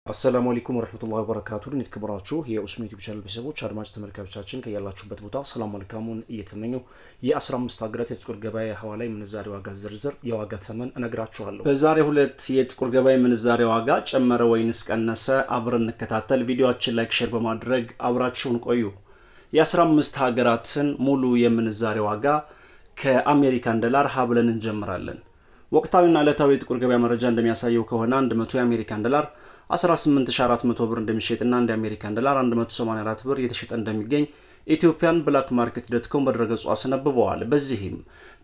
አሰላሙ አለይኩም ወራህመቱላሂ ወበረካቱ። የተከበራችሁ የኡስሚ ዩቲዩብ ቻናል ቤተሰቦች አድማጭ ተመልካቾቻችን ከያላችሁበት ቦታ ሰላም መልካሙን እየተመኘው የ15 ሀገራት የጥቁር ገበያ የሐዋላ ምንዛሬ ዋጋ ዝርዝር የዋጋ ተመን እነግራችኋለሁ። በዛሬው ሁለት የጥቁር ገበያ ምንዛሬ ዋጋ ጨመረ ወይንስ ቀነሰ? አብረን እንከታተል። ቪዲዮአችን ላይክ፣ ሼር በማድረግ አብራችሁን ቆዩ። የ15 ሀገራትን ሙሉ የምንዛሬ ዋጋ ከአሜሪካን ዶላር ሀብለን እንጀምራለን። ወቅታዊና ዕለታዊ የጥቁር ገበያ መረጃ እንደሚያሳየው ከሆነ 100 የአሜሪካን ዶላር 18400 ብር እንደሚሸጥና አንድ የአሜሪካን ዶላር 184 ብር እየተሸጠ እንደሚገኝ ኢትዮጵያን ብላክ ማርኬት ዶትኮም በድረገጹ አስነብበዋል። በዚህም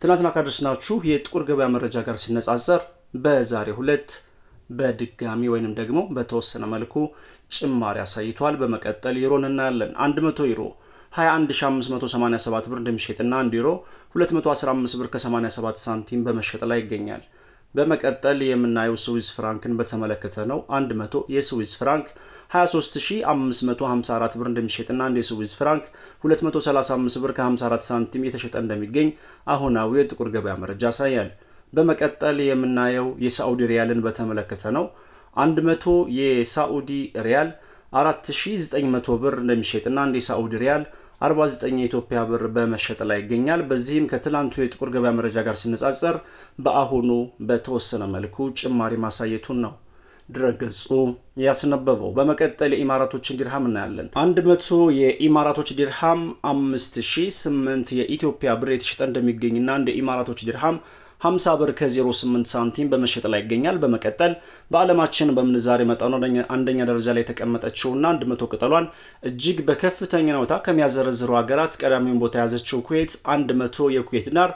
ትናንትና ካደረስናችሁ የጥቁር ገበያ መረጃ ጋር ሲነጻጸር በዛሬው ሁለት በድጋሚ ወይንም ደግሞ በተወሰነ መልኩ ጭማሪ አሳይቷል። በመቀጠል ዩሮን እናያለን። 100 ዩሮ 21587 ብር እንደሚሸጥና 1 ዩሮ 215 ብር ከ87 ሳንቲም በመሸጥ ላይ ይገኛል። በመቀጠል የምናየው ስዊዝ ፍራንክን በተመለከተ ነው። 100 የስዊዝ ፍራንክ 23554 ብር እንደሚሸጥና አንድ የስዊዝ ፍራንክ 235 ብር ከ54 ሳንቲም የተሸጠ እንደሚገኝ አሁናዊ የጥቁር ገበያ መረጃ ያሳያል። በመቀጠል የምናየው የሳዑዲ ሪያልን በተመለከተ ነው። 100 የሳዑዲ ሪያል 4900 ብር እንደሚሸጥና አንድ የሳዑዲ ሪያል 49 የኢትዮጵያ ብር በመሸጥ ላይ ይገኛል። በዚህም ከትላንቱ የጥቁር ገበያ መረጃ ጋር ሲነጻጸር በአሁኑ በተወሰነ መልኩ ጭማሪ ማሳየቱን ነው ድረገጹ ያስነበበው። በመቀጠል የኢማራቶችን ዲርሃም እናያለን። 100 የኢማራቶች ዲርሃም 5008 የኢትዮጵያ ብር የተሸጠ እንደሚገኝና እንደ ኢማራቶች ዲርሃም 50 ብር ከ08 ሳንቲም በመሸጥ ላይ ይገኛል። በመቀጠል በዓለማችን በምንዛሬ መጠኑ አንደኛ ደረጃ ላይ የተቀመጠችውና 100 ቅጠሏን እጅግ በከፍተኛ ሁኔታ ከሚያዘረዝሩ ሀገራት ቀዳሚውን ቦታ የያዘችው ኩዌት 100 የኩዌት ዲናር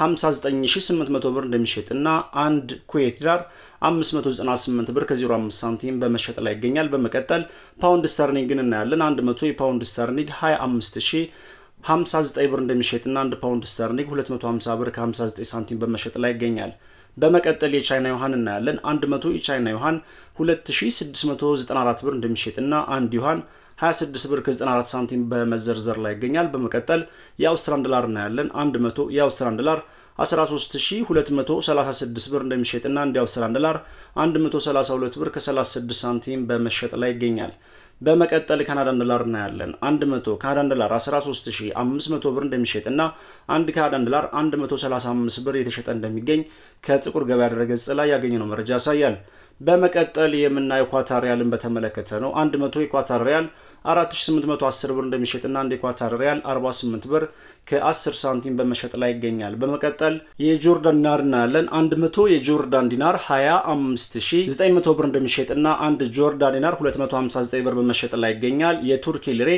59800 ብር እንደሚሸጥና አንድ ኩዌት ዲናር 598 ብር ከ05 ሳንቲም በመሸጥ ላይ ይገኛል። በመቀጠል ፓውንድ ስተርሊንግን እናያለን። 100 የፓውንድ ስተርሊንግ 25059 ብር እንደሚሸጥና 1 ፓውንድ ስተርሊንግ 250 ብር ከ59 ሳንቲም በመሸጥ ላይ ይገኛል። በመቀጠል የቻይና ዩሃን እናያለን። 100 የቻይና ዩሃን 2694 ብር እንደሚሸጥና 1 ዩሃን 26 ብር ከ94 ሳንቲም በመዘርዘር ላይ ይገኛል። በመቀጠል የአውስትራሊያን ዶላር እናያለን። 100 የአውስትራሊያን ዶላር 13236 ብር እንደሚሸጥና አንድ የአውስትራሊያን ዶላር 132 ብር ከ36 ሳንቲም በመሸጥ ላይ ይገኛል። በመቀጠል ካናዳን ዶላር እናያለን። 100 ካናዳን ዶላር 13500 ብር እንደሚሸጥና አንድ ካናዳን ዶላር 135 ብር የተሸጠ እንደሚገኝ ከጥቁር ገበያ ድረገጽ ላይ ያገኘነው መረጃ ያሳያል። በመቀጠል የምናየው ኳታር ሪያልን በተመለከተ ነው። 100 የኳታር ሪያል 4810 ብር እንደሚሸጥና አንድ የኳታር ሪያል 48 ብር ከ10 ሳንቲም በመሸጥ ላይ ይገኛል። በመቀጠል የጆርዳን ዲናር እናያለን። 100 የጆርዳን ዲናር 25900 ብር እንደሚሸጥና አንድ ጆርዳን ዲናር 259 ብር በመሸጥ ላይ ይገኛል። የቱርኪ ሊሬ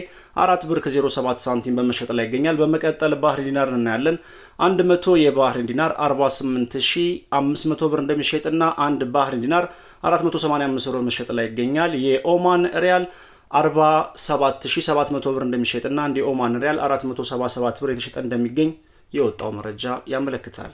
4 ብር ከ07 ሳንቲም በመሸጥ ላይ ይገኛል። በመቀጠል ባህሬን ዲናር እናያለን። 100 የባህሬን ዲናር 48500 ብር እንደሚሸጥና አንድ ባህሬን ዲናር 485 ብር በመሸጥ ላይ ይገኛል። የኦማን ሪያል 47700 ብር እንደሚሸጥና አንድ የኦማን ሪያል 477 ብር የተሸጠ እንደሚገኝ የወጣው መረጃ ያመለክታል።